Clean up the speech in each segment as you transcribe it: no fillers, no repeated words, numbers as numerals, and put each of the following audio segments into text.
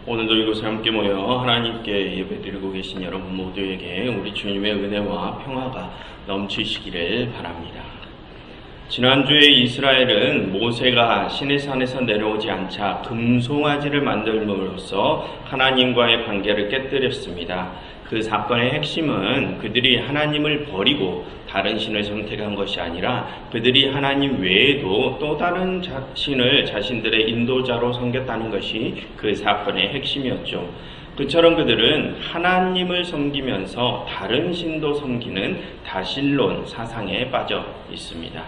오늘도 이곳에 함께 모여 하나님께 예배드리고 계신 여러분 모두에게 우리 주님의 은혜와 평화가 넘치시기를 바랍니다. 지난주에 이스라엘은 모세가 시내산에서 내려오지 않자 금송아지를 만들므로써 하나님과의 관계를 깨뜨렸습니다. 그 사건의 핵심은 그들이 하나님을 버리고 다른 신을 선택한 것이 아니라 그들이 하나님 외에도 또 다른 신을 자신들의 인도자로 섬겼다는 것이 그 사건의 핵심이었죠. 그처럼 그들은 하나님을 섬기면서 다른 신도 섬기는 다신론 사상에 빠져 있습니다.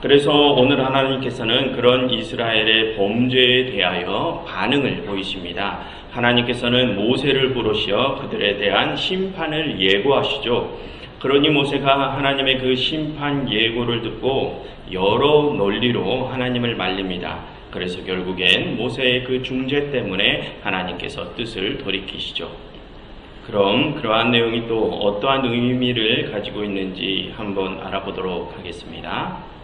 그래서 오늘 하나님께서는 그런 이스라엘의 범죄에 대하여 반응을 보이십니다. 하나님께서는 모세를 부르시어 그들에 대한 심판을 예고하시죠. 그러니 모세가 하나님의 그 심판 예고를 듣고 여러 논리로 하나님을 말립니다. 그래서 결국엔 모세의 그 중재 때문에 하나님께서 뜻을 돌이키시죠. 그럼 그러한 내용이 또 어떠한 의미를 가지고 있는지 한번 알아보도록 하겠습니다.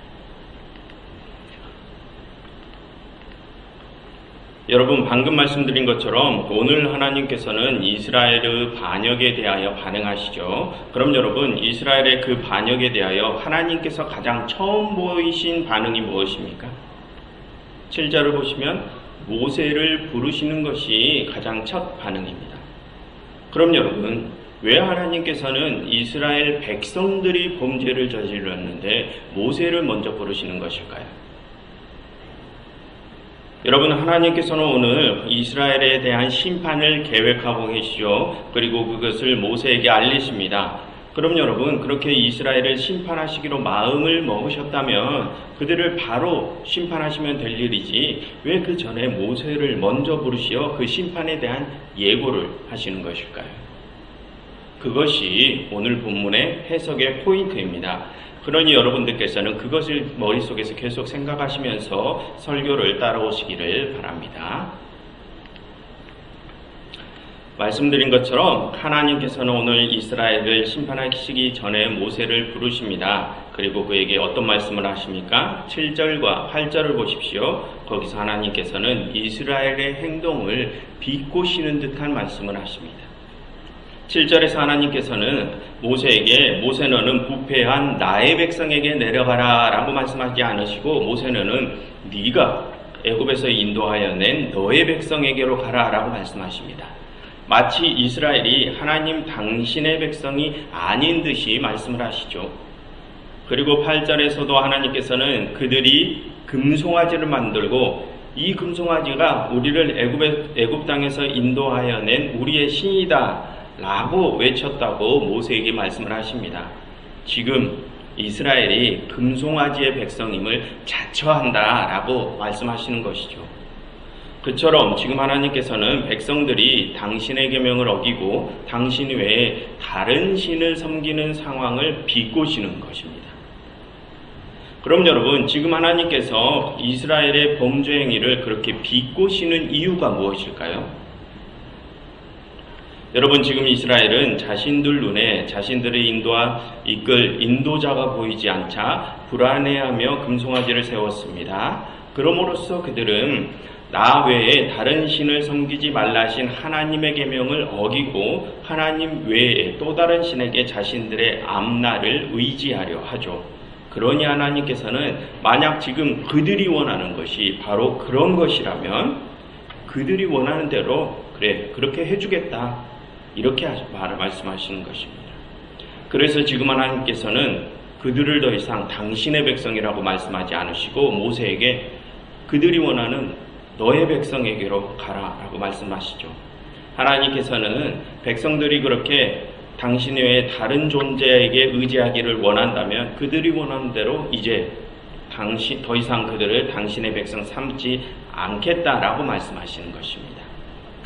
여러분, 방금 말씀드린 것처럼 오늘 하나님께서는 이스라엘의 반역에 대하여 반응하시죠. 그럼 여러분, 이스라엘의 그 반역에 대하여 하나님께서 가장 처음 보이신 반응이 무엇입니까? 7절을 보시면 모세를 부르시는 것이 가장 첫 반응입니다. 그럼 여러분, 왜 하나님께서는 이스라엘 백성들이 범죄를 저질렀는데 모세를 먼저 부르시는 것일까요? 여러분, 하나님께서는 오늘 이스라엘에 대한 심판을 계획하고 계시죠. 그리고 그것을 모세에게 알리십니다. 그럼 여러분, 그렇게 이스라엘을 심판하시기로 마음을 먹으셨다면 그들을 바로 심판하시면 될 일이지 왜 그 전에 모세를 먼저 부르시어 그 심판에 대한 예고를 하시는 것일까요? 그것이 오늘 본문의 해석의 포인트입니다. 그러니 여러분들께서는 그것을 머릿속에서 계속 생각하시면서 설교를 따라오시기를 바랍니다. 말씀드린 것처럼 하나님께서는 오늘 이스라엘을 심판하시기 전에 모세를 부르십니다. 그리고 그에게 어떤 말씀을 하십니까? 7절과 8절을 보십시오. 거기서 하나님께서는 이스라엘의 행동을 비꼬시는 듯한 말씀을 하십니다. 7절에서 하나님께서는 모세에게 모세 너는 부패한 나의 백성에게 내려가라 라고 말씀하지 않으시고 모세 너는 네가 애굽에서 인도하여 낸 너의 백성에게로 가라 라고 말씀하십니다. 마치 이스라엘이 하나님 당신의 백성이 아닌 듯이 말씀을 하시죠. 그리고 8절에서도 하나님께서는 그들이 금송아지를 만들고 이 금송아지가 우리를 애굽 땅에서 인도하여 낸 우리의 신이다 라고 외쳤다고 모세에게 말씀을 하십니다. 지금 이스라엘이 금송아지의 백성임을 자처한다 라고 말씀하시는 것이죠. 그처럼 지금 하나님께서는 백성들이 당신의 계명을 어기고 당신 외에 다른 신을 섬기는 상황을 비꼬시는 것입니다. 그럼 여러분, 지금 하나님께서 이스라엘의 범죄 행위를 그렇게 비꼬시는 이유가 무엇일까요? 여러분, 지금 이스라엘은 자신들 눈에 자신들의 이끌 인도자가 보이지 않자 불안해하며 금송아지를 세웠습니다. 그럼으로써 그들은 나 외에 다른 신을 섬기지 말라 하신 하나님의 계명을 어기고 하나님 외에 또 다른 신에게 자신들의 앞날을 의지하려 하죠. 그러니 하나님께서는 만약 지금 그들이 원하는 것이 바로 그런 것이라면 그들이 원하는 대로 그래 그렇게 해주겠다 이렇게 말씀하시는 것입니다. 그래서 지금 하나님께서는 그들을 더 이상 당신의 백성이라고 말씀하지 않으시고 모세에게 그들이 원하는 너의 백성에게로 가라 라고 말씀하시죠. 하나님께서는 백성들이 그렇게 당신 외에 다른 존재에게 의지하기를 원한다면 그들이 원하는 대로 이제 더 이상 그들을 당신의 백성 삼지 않겠다라고 말씀하시는 것입니다.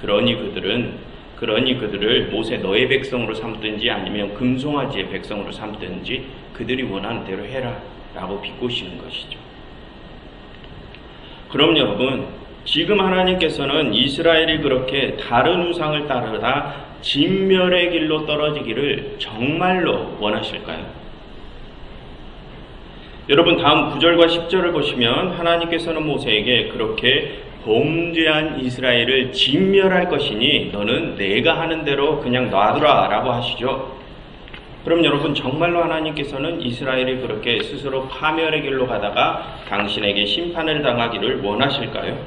그러니 그들을 모세 너의 백성으로 삼든지 아니면 금송아지의 백성으로 삼든지 그들이 원하는 대로 해라 라고 비꼬시는 것이죠. 그럼 여러분, 지금 하나님께서는 이스라엘이 그렇게 다른 우상을 따르다 진멸의 길로 떨어지기를 정말로 원하실까요? 여러분, 다음 9절과 10절을 보시면 하나님께서는 모세에게 그렇게 범죄한 이스라엘을 진멸할 것이니 너는 내가 하는 대로 그냥 놔두라 라고 하시죠. 그럼 여러분, 정말로 하나님께서는 이스라엘이 그렇게 스스로 파멸의 길로 가다가 당신에게 심판을 당하기를 원하실까요?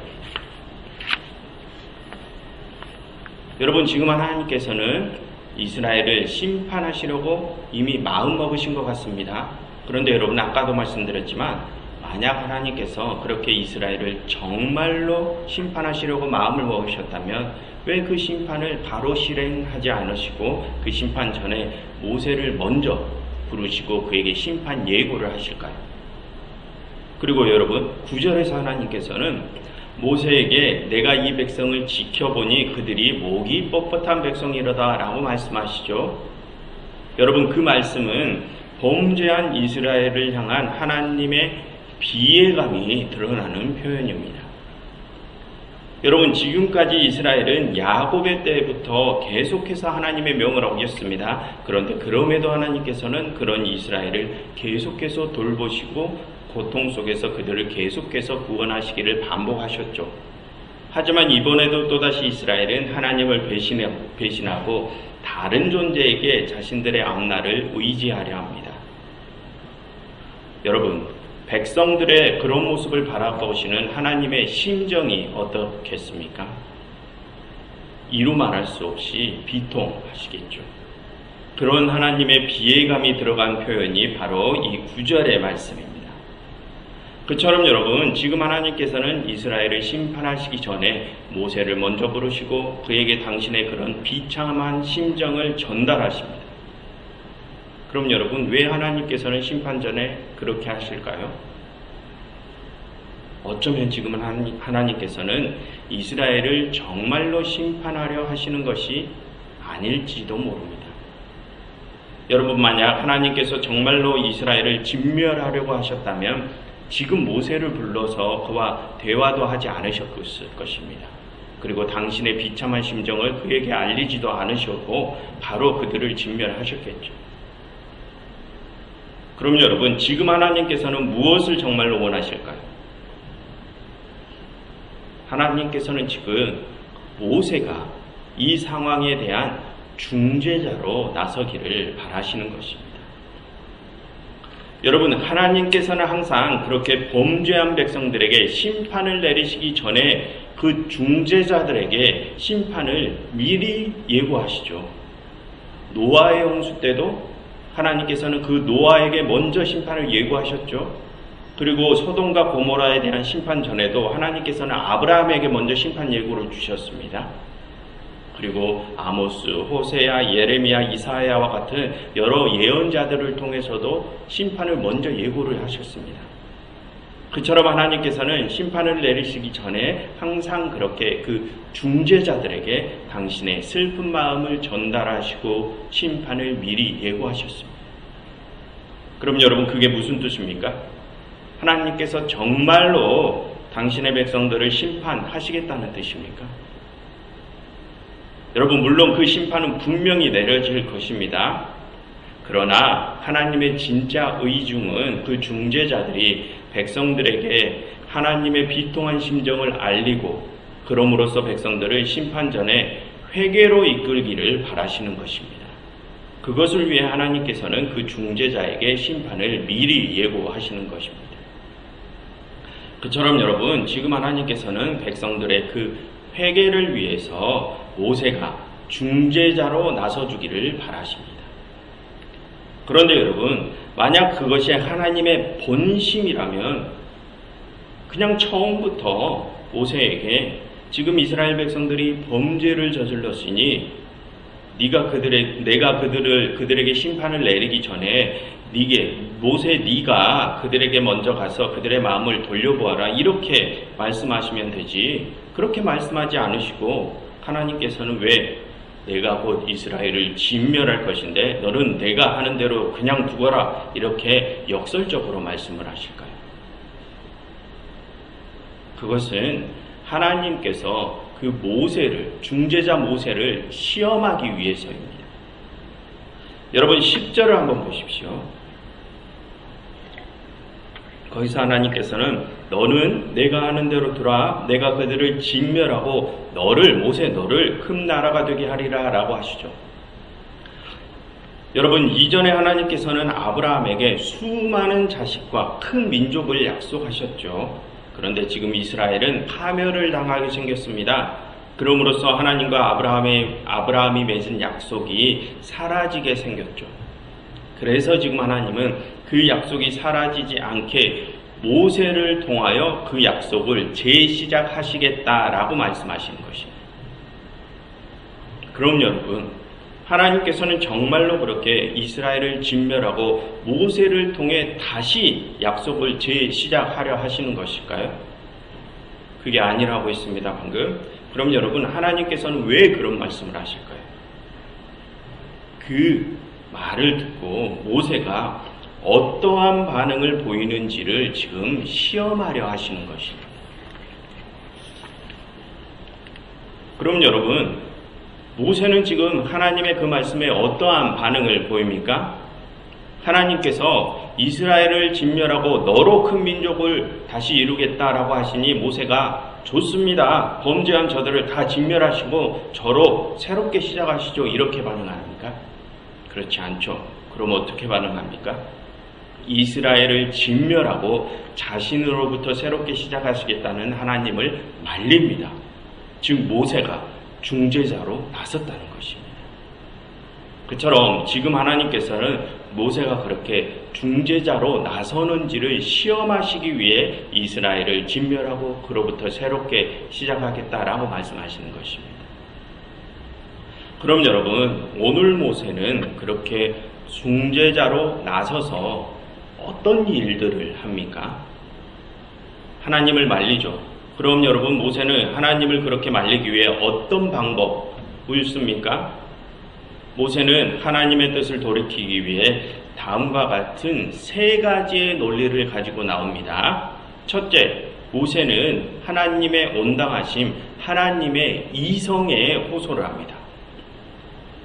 여러분, 지금 하나님께서는 이스라엘을 심판하시려고 이미 마음 먹으신 것 같습니다. 그런데 여러분, 아까도 말씀드렸지만 만약 하나님께서 그렇게 이스라엘을 정말로 심판하시려고 마음을 먹으셨다면 왜 그 심판을 바로 실행하지 않으시고 그 심판 전에 모세를 먼저 부르시고 그에게 심판 예고를 하실까요? 그리고 여러분, 9절에서 하나님께서는 모세에게 내가 이 백성을 지켜보니 그들이 목이 뻣뻣한 백성이로다 라고 말씀하시죠. 여러분, 그 말씀은 범죄한 이스라엘을 향한 하나님의 비애감이 드러나는 표현입니다. 여러분, 지금까지 이스라엘은 야곱의 때부터 계속해서 하나님의 명을 어겼습니다. 그런데 그럼에도 하나님께서는 그런 이스라엘을 계속해서 돌보시고 고통 속에서 그들을 계속해서 구원하시기를 반복하셨죠. 하지만 이번에도 또다시 이스라엘은 하나님을 배신하고 다른 존재에게 자신들의 앞날을 의지하려 합니다. 여러분, 백성들의 그런 모습을 바라보시는 하나님의 심정이 어떻겠습니까? 이루 말할 수 없이 비통하시겠죠. 그런 하나님의 비애감이 들어간 표현이 바로 이 9절의 말씀입니다. 그처럼 여러분, 지금 하나님께서는 이스라엘을 심판하시기 전에 모세를 먼저 부르시고 그에게 당신의 그런 비참한 심정을 전달하십니다. 그럼 여러분, 왜 하나님께서는 심판 전에 그렇게 하실까요? 어쩌면 지금은 하나님께서는 이스라엘을 정말로 심판하려 하시는 것이 아닐지도 모릅니다. 여러분, 만약 하나님께서 정말로 이스라엘을 진멸하려고 하셨다면 지금 모세를 불러서 그와 대화도 하지 않으셨을 것입니다. 그리고 당신의 비참한 심정을 그에게 알리지도 않으셨고 바로 그들을 진멸하셨겠죠. 그럼 여러분, 지금 하나님께서는 무엇을 정말로 원하실까요? 하나님께서는 지금 모세가 이 상황에 대한 중재자로 나서기를 바라시는 것입니다. 여러분, 하나님께서는 항상 그렇게 범죄한 백성들에게 심판을 내리시기 전에 그 중재자들에게 심판을 미리 예고하시죠. 노아의 홍수 때도 하나님께서는 그 노아에게 먼저 심판을 예고하셨죠. 그리고 소돔과 고모라에 대한 심판 전에도 하나님께서는 아브라함에게 먼저 심판 예고를 주셨습니다. 그리고 아모스, 호세야, 예레미야, 이사야와 같은 여러 예언자들을 통해서도 심판을 먼저 예고를 하셨습니다. 그처럼 하나님께서는 심판을 내리시기 전에 항상 그렇게 그 중재자들에게 당신의 슬픈 마음을 전달하시고 심판을 미리 예고하셨습니다. 그럼 여러분, 그게 무슨 뜻입니까? 하나님께서 정말로 당신의 백성들을 심판하시겠다는 뜻입니까? 여러분, 물론 그 심판은 분명히 내려질 것입니다. 그러나 하나님의 진짜 의중은 그 중재자들이 백성들에게 하나님의 비통한 심정을 알리고 그럼으로써 백성들을 심판 전에 회개로 이끌기를 바라시는 것입니다. 그것을 위해 하나님께서는 그 중재자에게 심판을 미리 예고하시는 것입니다. 그처럼 여러분, 지금 하나님께서는 백성들의 그 회개를 위해서 모세가 중재자로 나서주기를 바라십니다. 그런데 여러분, 만약 그것이 하나님의 본심이라면 그냥 처음부터 모세에게 지금 이스라엘 백성들이 범죄를 저질렀으니 내가 그들에게 심판을 내리기 전에 네가 그들에게 먼저 가서 그들의 마음을 돌려보아라, 이렇게 말씀하시면 되지, 그렇게 말씀하지 않으시고 하나님께서는 왜 내가 곧 이스라엘을 진멸할 것인데 너는 내가 하는 대로 그냥 두거라, 이렇게 역설적으로 말씀을 하실까요? 그것은 하나님께서 그 중재자 모세를 시험하기 위해서입니다. 여러분, 10절을 한번 보십시오. 거기서 하나님께서는 너는 내가 하는 대로 두라. 내가 그들을 진멸하고 모세 너를 큰 나라가 되게 하리라 라고 하시죠. 여러분, 이전에 하나님께서는 아브라함에게 수많은 자식과 큰 민족을 약속하셨죠. 그런데 지금 이스라엘은 파멸을 당하게 생겼습니다. 그럼으로써 하나님과 아브라함이 맺은 약속이 사라지게 생겼죠. 그래서 지금 하나님은 그 약속이 사라지지 않게 모세를 통하여 그 약속을 재시작하시겠다라고 말씀하시는 것입니다. 그럼 여러분, 하나님께서는 정말로 그렇게 이스라엘을 진멸하고 모세를 통해 다시 약속을 재시작하려 하시는 것일까요? 그게 아니라고 했습니다, 방금. 그럼 여러분, 하나님께서는 왜 그런 말씀을 하실까요? 그 말을 듣고 모세가 어떠한 반응을 보이는지를 지금 시험하려 하시는 것입니다. 그럼 여러분, 모세는 지금 하나님의 그 말씀에 어떠한 반응을 보입니까? 하나님께서 이스라엘을 진멸하고 너로 큰 민족을 다시 이루겠다라고 하시니 모세가 좋습니다. 범죄한 저들을 다 진멸하시고 저로 새롭게 시작하시죠. 이렇게 반응합니까? 그렇지 않죠. 그럼 어떻게 반응합니까? 이스라엘을 진멸하고 자신으로부터 새롭게 시작하시겠다는 하나님을 말립니다. 즉 모세가 중재자로 나섰다는 것입니다. 그처럼 지금 하나님께서는 모세가 그렇게 중재자로 나서는지를 시험하시기 위해 이스라엘을 진멸하고 그로부터 새롭게 시작하겠다라고 말씀하시는 것입니다. 그럼 여러분, 오늘 모세는 그렇게 중재자로 나서서 어떤 일들을 합니까? 하나님을 말리죠. 그럼 여러분, 모세는 하나님을 그렇게 말리기 위해 어떤 방법을 씁니까? 모세는 하나님의 뜻을 돌이키기 위해 다음과 같은 세 가지의 논리를 가지고 나옵니다. 첫째, 모세는 하나님의 온당하심, 하나님의 이성에 호소를 합니다.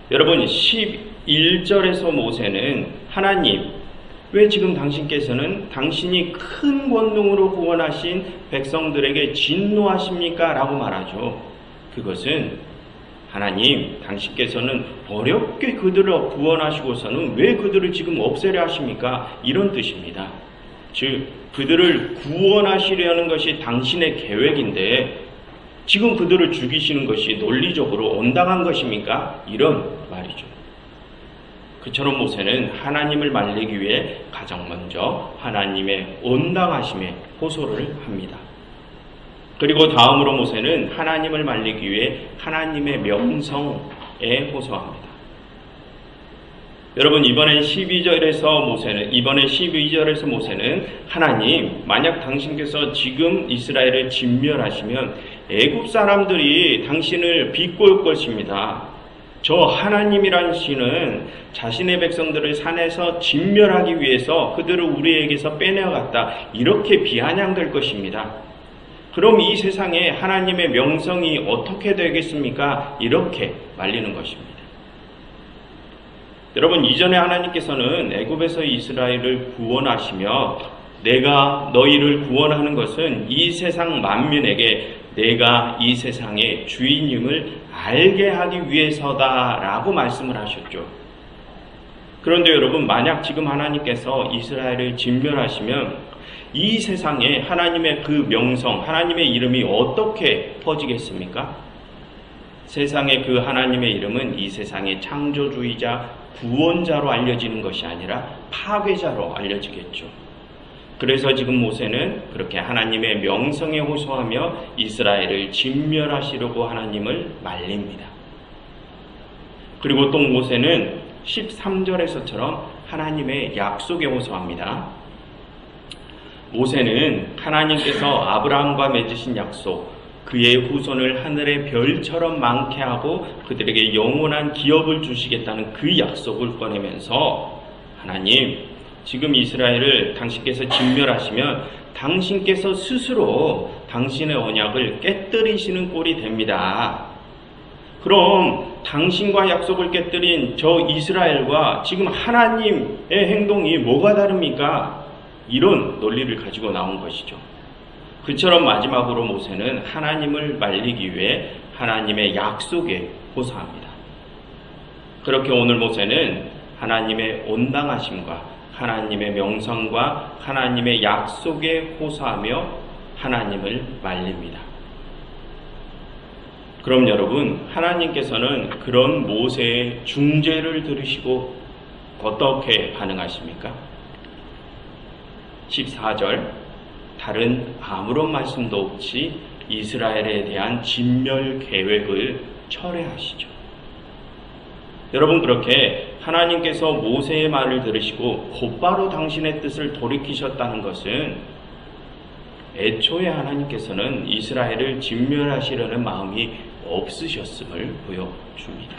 여러분, 11절에서 모세는 하나님, 왜 지금 당신께서는 당신이 큰 권능으로 구원하신 백성들에게 진노하십니까? 라고 말하죠. 그것은 하나님, 당신께서는 어렵게 그들을 구원하시고서는 왜 그들을 지금 없애려 하십니까? 이런 뜻입니다. 즉, 그들을 구원하시려는 것이 당신의 계획인데 지금 그들을 죽이시는 것이 논리적으로 온당한 것입니까? 이런 말이죠. 그처럼 모세는 하나님을 말리기 위해 가장 먼저 하나님의 온당하심에 호소를 합니다. 그리고 다음으로 모세는 하나님을 말리기 위해 하나님의 명성에 호소합니다. 여러분, 이번에 12절에서 모세는 하나님, 만약 당신께서 지금 이스라엘을 진멸하시면 애굽 사람들이 당신을 비꼴 것입니다. 저 하나님이란 신은 자신의 백성들을 산에서 진멸하기 위해서 그들을 우리에게서 빼내어갔다. 이렇게 비아냥될 것입니다. 그럼 이 세상에 하나님의 명성이 어떻게 되겠습니까? 이렇게 말리는 것입니다. 여러분, 이전에 하나님께서는 애굽에서 이스라엘을 구원하시며 내가 너희를 구원하는 것은 이 세상 만민에게 내가 이 세상의 주인임을 알게 하기 위해서다라고 말씀을 하셨죠. 그런데 여러분, 만약 지금 하나님께서 이스라엘을 진멸하시면 이 세상에 하나님의 그 명성, 하나님의 이름이 어떻게 퍼지겠습니까? 세상의 그 하나님의 이름은 이 세상의 창조주의자, 구원자로 알려지는 것이 아니라 파괴자로 알려지겠죠. 그래서 지금 모세는 그렇게 하나님의 명성에 호소하며 이스라엘을 진멸하시려고 하나님을 말립니다. 그리고 또 모세는 13절에서처럼 하나님의 약속에 호소합니다. 모세는 하나님께서 아브라함과 맺으신 약속, 그의 후손을 하늘의 별처럼 많게 하고 그들에게 영원한 기업을 주시겠다는 그 약속을 꺼내면서 하나님, 지금 이스라엘을 당신께서 진멸하시면 당신께서 스스로 당신의 언약을 깨뜨리시는 꼴이 됩니다. 그럼 당신과 약속을 깨뜨린 저 이스라엘과 지금 하나님의 행동이 뭐가 다릅니까? 이런 논리를 가지고 나온 것이죠. 그처럼 마지막으로 모세는 하나님을 말리기 위해 하나님의 약속에 호소합니다. 그렇게 오늘 모세는 하나님의 온당하심과 하나님의 명성과 하나님의 약속에 호소하며 하나님을 말립니다. 그럼 여러분, 하나님께서는 그런 모세의 중재를 들으시고 어떻게 반응하십니까? 14절, 다른 아무런 말씀도 없이 이스라엘에 대한 진멸 계획을 철회하시죠. 여러분, 그렇게 하나님께서 모세의 말을 들으시고 곧바로 당신의 뜻을 돌이키셨다는 것은 애초에 하나님께서는 이스라엘을 진멸하시려는 마음이 없으셨음을 보여줍니다.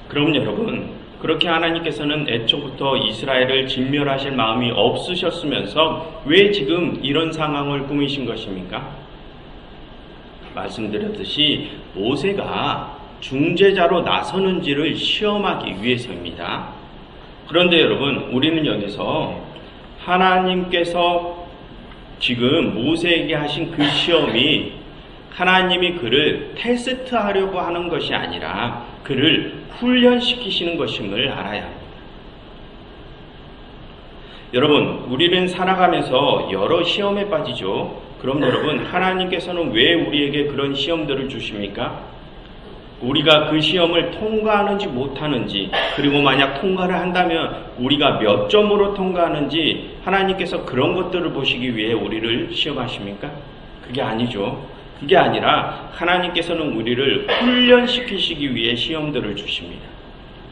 그럼 여러분, 그렇게 하나님께서는 애초부터 이스라엘을 진멸하실 마음이 없으셨으면서 왜 지금 이런 상황을 꾸미신 것입니까? 말씀드렸듯이 모세가 중재자로 나서는지를 시험하기 위해서입니다. 그런데 여러분, 우리는 여기서 하나님께서 지금 모세에게 하신 그 시험이 하나님이 그를 테스트하려고 하는 것이 아니라 그를 훈련시키시는 것임을 알아야 합니다. 여러분, 우리는 살아가면서 여러 시험에 빠지죠. 그럼 여러분, 하나님께서는 왜 우리에게 그런 시험들을 주십니까? 우리가 그 시험을 통과하는지 못하는지, 그리고 만약 통과를 한다면 우리가 몇 점으로 통과하는지 하나님께서 그런 것들을 보시기 위해 우리를 시험하십니까? 그게 아니죠. 그게 아니라 하나님께서는 우리를 훈련시키시기 위해 시험들을 주십니다.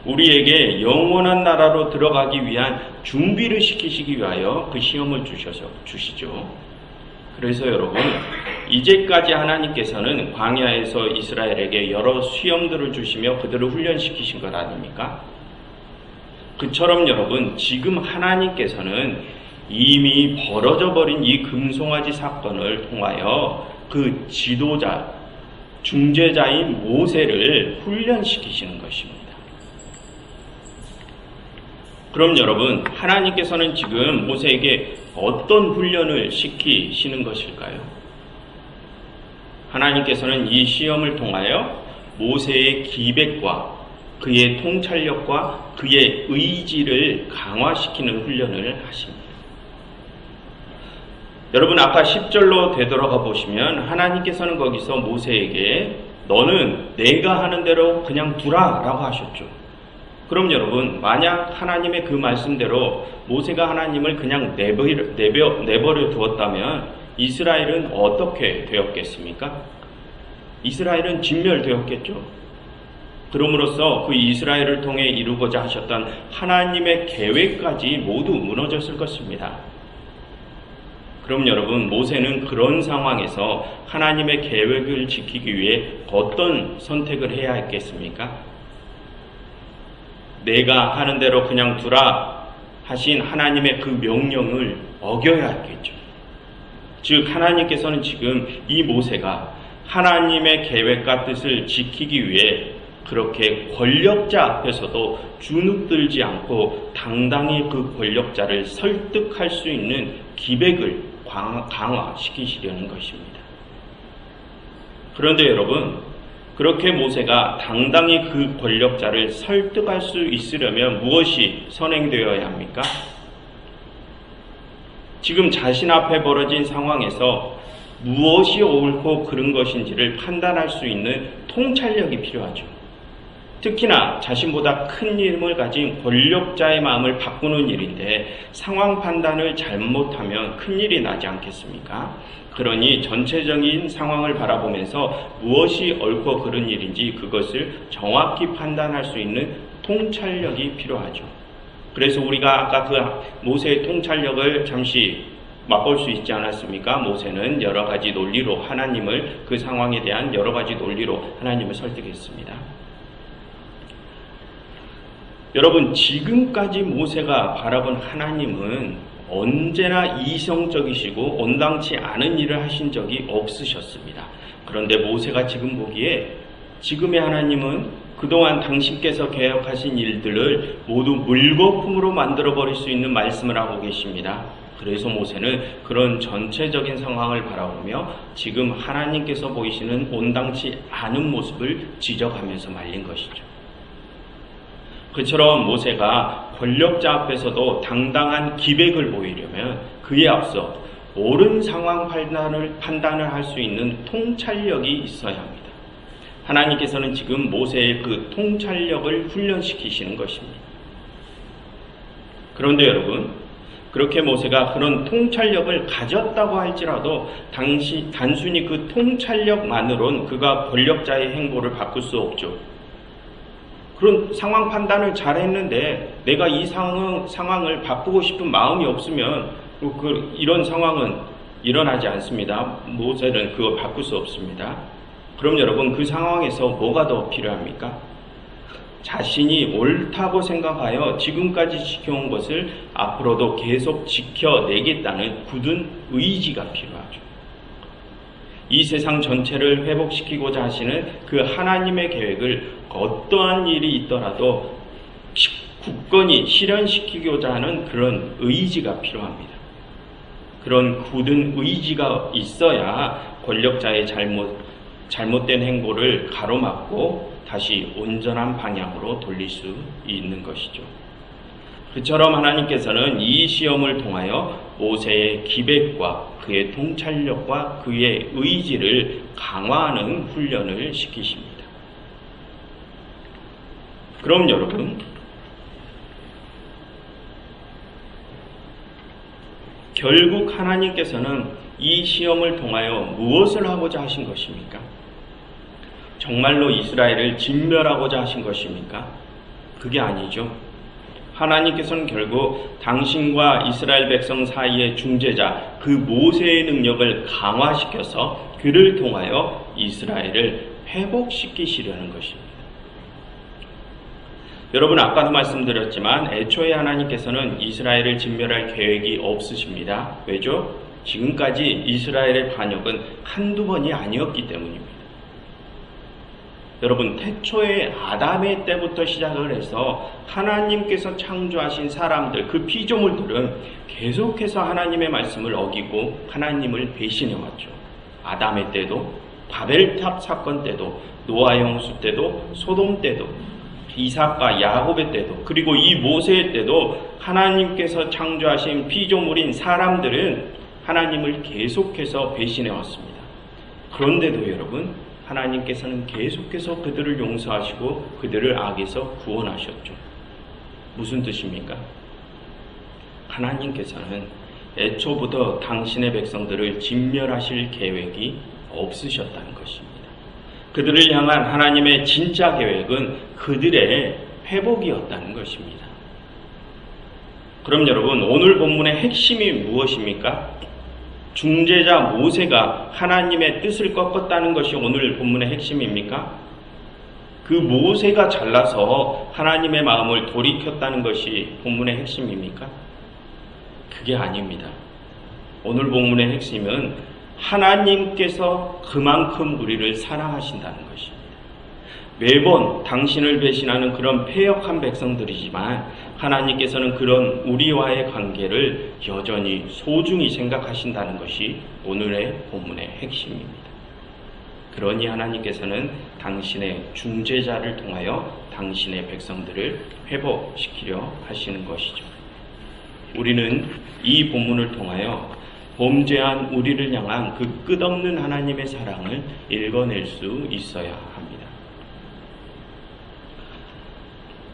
우리에게 영원한 나라로 들어가기 위한 준비를 시키시기 위하여 그 시험을 주시죠. 그래서 여러분, 이제까지 하나님께서는 광야에서 이스라엘에게 여러 시험들을 주시며 그들을 훈련시키신 것 아닙니까? 그처럼 여러분, 지금 하나님께서는 이미 벌어져 버린 이 금송아지 사건을 통하여 그 지도자, 중재자인 모세를 훈련시키시는 것입니다. 그럼 여러분, 하나님께서는 지금 모세에게 어떤 훈련을 시키시는 것일까요? 하나님께서는 이 시험을 통하여 모세의 기백과 그의 통찰력과 그의 의지를 강화시키는 훈련을 하십니다. 여러분, 아까 10절로 되돌아가 보시면 하나님께서는 거기서 모세에게 너는 내가 하는 대로 그냥 두라 라고 하셨죠. 그럼 여러분, 만약 하나님의 그 말씀대로 모세가 하나님을 그냥 내버려 두었다면 이스라엘은 어떻게 되었겠습니까? 이스라엘은 진멸되었겠죠. 그럼으로써 그 이스라엘을 통해 이루고자 하셨던 하나님의 계획까지 모두 무너졌을 것입니다. 그럼 여러분, 모세는 그런 상황에서 하나님의 계획을 지키기 위해 어떤 선택을 해야 했겠습니까? 내가 하는 대로 그냥 두라 하신 하나님의 그 명령을 어겨야 했겠죠. 즉, 하나님께서는 지금 이 모세가 하나님의 계획과 뜻을 지키기 위해 그렇게 권력자 앞에서도 주눅들지 않고 당당히 그 권력자를 설득할 수 있는 기백을 강화시키시려는 것입니다. 그런데 여러분, 그렇게 모세가 당당히 그 권력자를 설득할 수 있으려면 무엇이 선행되어야 합니까? 지금 자신 앞에 벌어진 상황에서 무엇이 옳고 그른 것인지를 판단할 수 있는 통찰력이 필요하죠. 특히나 자신보다 큰 힘을 가진 권력자의 마음을 바꾸는 일인데 상황 판단을 잘못하면 큰일이 나지 않겠습니까? 그러니 전체적인 상황을 바라보면서 무엇이 옳고 그른 일인지 그것을 정확히 판단할 수 있는 통찰력이 필요하죠. 그래서 우리가 아까 그 모세의 통찰력을 잠시 맛볼 수 있지 않았습니까? 모세는 여러 가지 논리로 하나님을, 그 상황에 대한 여러 가지 논리로 하나님을 설득했습니다. 여러분, 지금까지 모세가 바라본 하나님은 언제나 이성적이시고 온당치 않은 일을 하신 적이 없으셨습니다. 그런데 모세가 지금 보기에 지금의 하나님은 그동안 당신께서 계획하신 일들을 모두 물거품으로 만들어버릴 수 있는 말씀을 하고 계십니다. 그래서 모세는 그런 전체적인 상황을 바라보며 지금 하나님께서 보이시는 온당치 않은 모습을 지적하면서 말린 것이죠. 그처럼 모세가 권력자 앞에서도 당당한 기백을 보이려면 그에 앞서 옳은 상황 판단을 할 수 있는 통찰력이 있어야 합니다. 하나님께서는 지금 모세의 그 통찰력을 훈련시키시는 것입니다. 그런데 여러분, 그렇게 모세가 그런 통찰력을 가졌다고 할지라도 단순히 그 통찰력만으로는 그가 권력자의 행보를 바꿀 수 없죠. 그런 상황 판단을 잘했는데 내가 이 상황을 바꾸고 싶은 마음이 없으면 이런 상황은 일어나지 않습니다. 모세는 그거 바꿀 수 없습니다. 그럼 여러분, 그 상황에서 뭐가 더 필요합니까? 자신이 옳다고 생각하여 지금까지 지켜온 것을 앞으로도 계속 지켜내겠다는 굳은 의지가 필요하죠. 이 세상 전체를 회복시키고자 하시는 그 하나님의 계획을 어떠한 일이 있더라도 굳건히 실현시키고자 하는 그런 의지가 필요합니다. 그런 굳은 의지가 있어야 권력자의 잘못된 행보를 가로막고 다시 온전한 방향으로 돌릴 수 있는 것이죠. 그처럼 하나님께서는 이 시험을 통하여 모세의 기백과 그의 통찰력과 그의 의지를 강화하는 훈련을 시키십니다. 그럼 여러분, 결국 하나님께서는 이 시험을 통하여 무엇을 하고자 하신 것입니까? 정말로 이스라엘을 진멸하고자 하신 것입니까? 그게 아니죠. 하나님께서는 결국 당신과 이스라엘 백성 사이의 중재자 그 모세의 능력을 강화시켜서 그를 통하여 이스라엘을 회복시키시려는 것입니다. 여러분, 아까도 말씀드렸지만 애초에 하나님께서는 이스라엘을 진멸할 계획이 없으십니다. 왜죠? 지금까지 이스라엘의 반역은 한두 번이 아니었기 때문입니다. 여러분, 태초에 아담의 때부터 시작을 해서 하나님께서 창조하신 사람들, 그 피조물들은 계속해서 하나님의 말씀을 어기고 하나님을 배신해왔죠. 아담의 때도, 바벨탑 사건 때도, 노아 홍수 때도, 소돔 때도, 이삭과 야곱의 때도, 그리고 이 모세의 때도 하나님께서 창조하신 피조물인 사람들은 하나님을 계속해서 배신해왔습니다. 그런데도 여러분, 하나님께서는 계속해서 그들을 용서하시고 그들을 악에서 구원하셨죠. 무슨 뜻입니까? 하나님께서는 애초부터 당신의 백성들을 진멸하실 계획이 없으셨다는 것입니다. 그들을 향한 하나님의 진짜 계획은 그들의 회복이었다는 것입니다. 그럼 여러분, 오늘 본문의 핵심이 무엇입니까? 중재자 모세가 하나님의 뜻을 꺾었다는 것이 오늘 본문의 핵심입니까? 그 모세가 잘나서 하나님의 마음을 돌이켰다는 것이 본문의 핵심입니까? 그게 아닙니다. 오늘 본문의 핵심은 하나님께서 그만큼 우리를 사랑하신다는 것입니다. 매번 당신을 배신하는 그런 패역한 백성들이지만 하나님께서는 그런 우리와의 관계를 여전히 소중히 생각하신다는 것이 오늘의 본문의 핵심입니다. 그러니 하나님께서는 당신의 중재자를 통하여 당신의 백성들을 회복시키려 하시는 것이죠. 우리는 이 본문을 통하여 범죄한 우리를 향한 그 끝없는 하나님의 사랑을 읽어낼 수 있어야 합니다.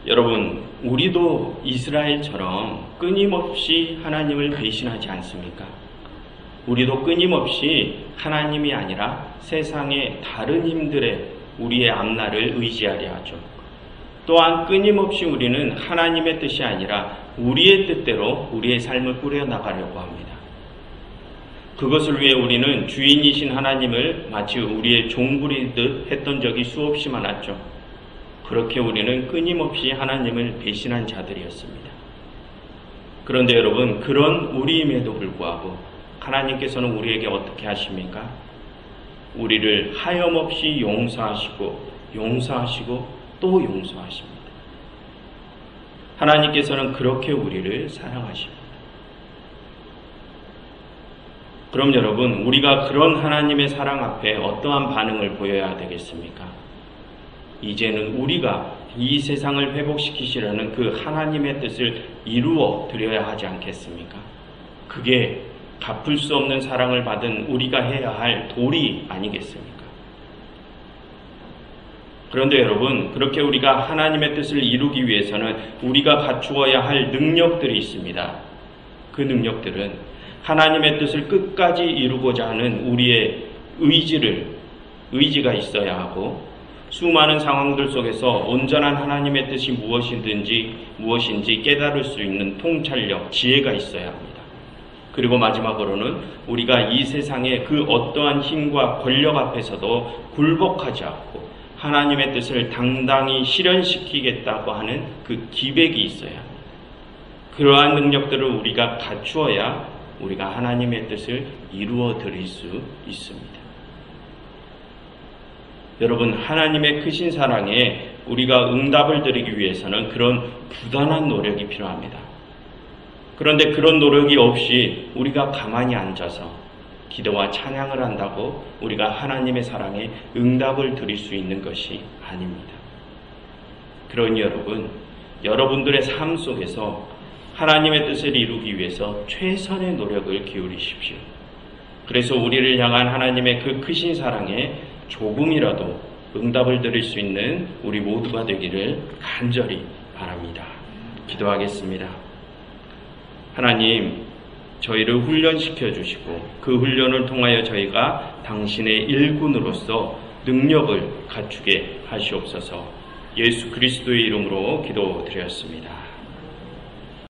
여러분, 우리도 이스라엘처럼 끊임없이 하나님을 배신하지 않습니까? 우리도 끊임없이 하나님이 아니라 세상의 다른 힘들에 우리의 앞날을 의지하려 하죠. 또한 끊임없이 우리는 하나님의 뜻이 아니라 우리의 뜻대로 우리의 삶을 꾸려나가려고 합니다. 그것을 위해 우리는 주인이신 하나님을 마치 우리의 종부리듯 했던 적이 수없이 많았죠. 그렇게 우리는 끊임없이 하나님을 배신한 자들이었습니다. 그런데 여러분, 그런 우리임에도 불구하고 하나님께서는 우리에게 어떻게 하십니까? 우리를 하염없이 용서하시고 또 용서하십니다. 하나님께서는 그렇게 우리를 사랑하십니다. 그럼 여러분, 우리가 그런 하나님의 사랑 앞에 어떠한 반응을 보여야 되겠습니까? 이제는 우리가 이 세상을 회복시키시려는 그 하나님의 뜻을 이루어 드려야 하지 않겠습니까? 그게 갚을 수 없는 사랑을 받은 우리가 해야 할 도리 아니겠습니까? 그런데 여러분, 그렇게 우리가 하나님의 뜻을 이루기 위해서는 우리가 갖추어야 할 능력들이 있습니다. 그 능력들은 하나님의 뜻을 끝까지 이루고자 하는 우리의 의지가 있어야 하고, 수많은 상황들 속에서 온전한 하나님의 뜻이 무엇인지 깨달을 수 있는 통찰력, 지혜가 있어야 합니다. 그리고 마지막으로는 우리가 이 세상의 그 어떠한 힘과 권력 앞에서도 굴복하지 않고 하나님의 뜻을 당당히 실현시키겠다고 하는 그 기백이 있어야 합니다. 그러한 능력들을 우리가 갖추어야 우리가 하나님의 뜻을 이루어 드릴 수 있습니다. 여러분, 하나님의 크신 사랑에 우리가 응답을 드리기 위해서는 그런 부단한 노력이 필요합니다. 그런데 그런 노력이 없이 우리가 가만히 앉아서 기도와 찬양을 한다고 우리가 하나님의 사랑에 응답을 드릴 수 있는 것이 아닙니다. 그러니 여러분, 여러분들의 삶 속에서 하나님의 뜻을 이루기 위해서 최선의 노력을 기울이십시오. 그래서 우리를 향한 하나님의 그 크신 사랑에 조금이라도 응답을 드릴 수 있는 우리 모두가 되기를 간절히 바랍니다. 기도하겠습니다. 하나님, 저희를 훈련시켜 주시고 그 훈련을 통하여 저희가 당신의 일꾼으로서 능력을 갖추게 하시옵소서. 예수 그리스도의 이름으로 기도드렸습니다.